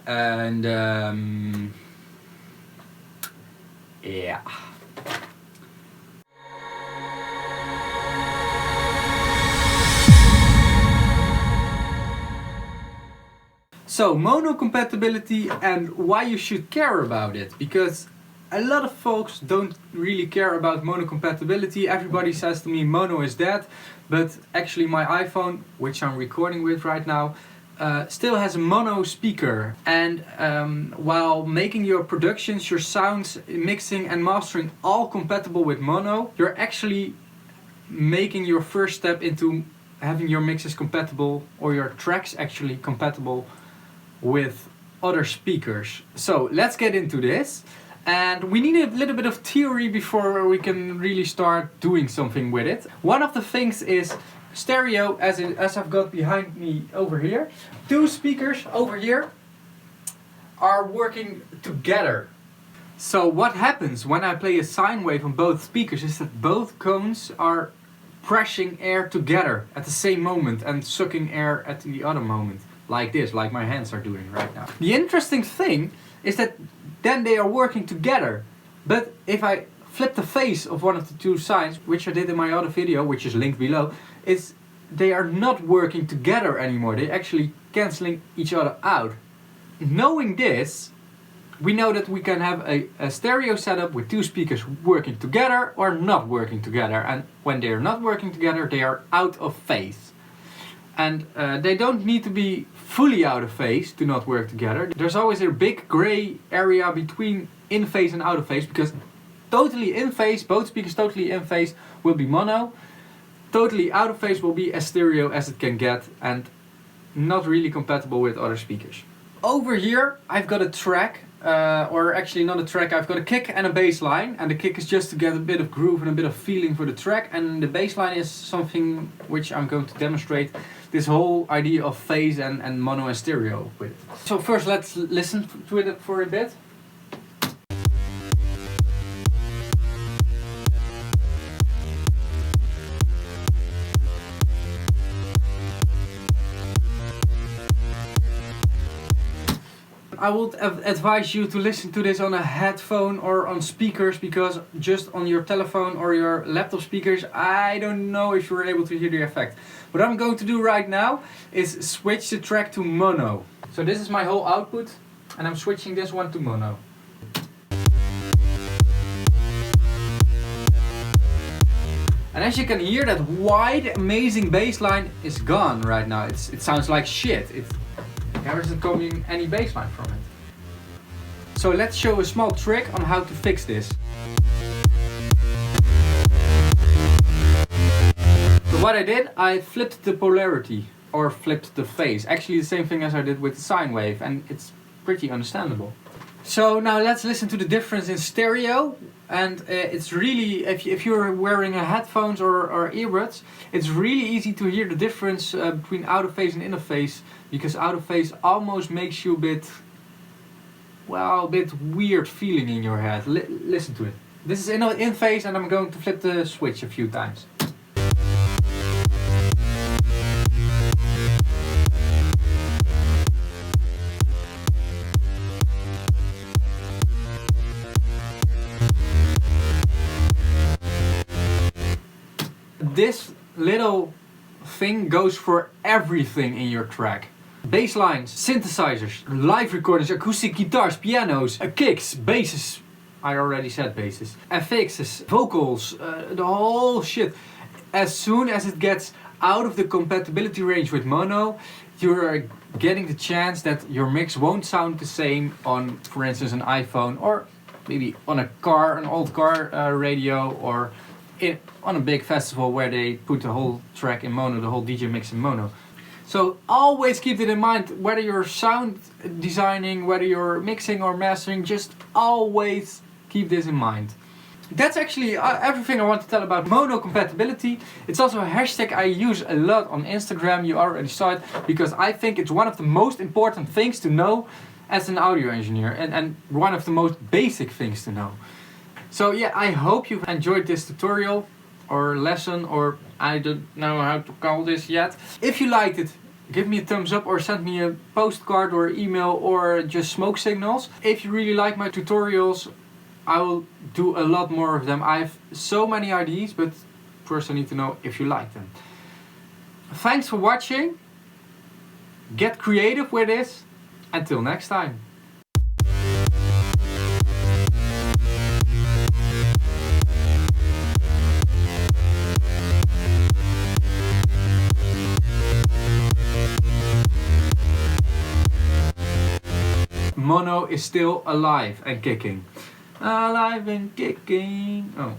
and yeah. So, mono compatibility and why you should care about it, because a lot of folks don't really care about mono compatibility. Everybody says to me mono is dead, but actually my iPhone, which I'm recording with right now, still has a mono speaker. And while making your productions, your sounds, mixing and mastering all compatible with mono, you're actually making your first step into having your mixes compatible, or your tracks actually compatible with other speakers. So let's get into this, and we need a little bit of theory before we can really start doing something with it. One of the things is stereo, as I've got behind me over here. Two speakers over here are working together. So what happens when I play a sine wave on both speakers is that both cones are pressing air together at the same moment and sucking air at the other moment. Like this, like my hands are doing right now. The interesting thing is that then they are working together. But if I flip the face of one of the two sines, which I did in my other video, which is linked below, is they are not working together anymore. They're actually cancelling each other out. Knowing this, we know that we can have a stereo setup with two speakers working together or not working together. And when they're not working together, they are out of phase. And they don't need to be fully out of phase to not work together. There's always a big grey area between in phase and out of phase, because totally in phase, both speakers totally in phase, will be mono. Totally out of phase will be as stereo as it can get and not really compatible with other speakers. Over here I've got a track, or actually not a track, I've got a kick and a bass line, and the kick is just to get a bit of groove and a bit of feeling for the track, and the bass line is something which I'm going to demonstrate this whole idea of phase and mono and stereo with. So first let's listen to it for a bit. I would advise you to listen to this on a headphone or on speakers, because just on your telephone or your laptop speakers, I don't know if you're able to hear the effect. What I'm going to do right now is switch the track to mono. So this is my whole output, and I'm switching this one to mono. And as you can hear, that wide, amazing bass line is gone right now. It sounds like shit. There isn't coming any bass line from it. So let's show a small trick on how to fix this. So what I did, I flipped the polarity, or flipped the phase. Actually the same thing as I did with the sine wave, and it's pretty understandable. So now let's listen to the difference in stereo. And it's really, if you're wearing headphones or earbuds, it's really easy to hear the difference between out of phase and in of phase, because out of phase almost makes you a bit weird feeling in your head. Listen to it. This is in phase, and I'm going to flip the switch a few times. This little thing goes for everything in your track. Bass lines, synthesizers, live recordings, acoustic guitars, pianos, kicks, basses. I already said basses. FXs, vocals, the whole shit. As soon as it gets out of the compatibility range with mono, you're getting the chance that your mix won't sound the same on, for instance, an iPhone, or maybe on a car, an old car radio, or on a big festival where they put the whole track in mono, the whole DJ mix in mono. So always keep it in mind, whether you're sound designing, whether you're mixing or mastering, just always keep this in mind. That's actually everything I want to tell about mono compatibility. It's also a hashtag I use a lot on Instagram, you already saw it, because I think it's one of the most important things to know as an audio engineer, and one of the most basic things to know. So yeah, I hope you've enjoyed this tutorial or lesson, or I don't know how to call this yet. If you liked it, give me a thumbs up or send me a postcard or email or just smoke signals. If you really like my tutorials, I will do a lot more of them. I have so many ideas, but first I need to know if you like them. Thanks for watching. Get creative with this. Until next time. Mono is still alive and kicking. Alive and kicking. Oh.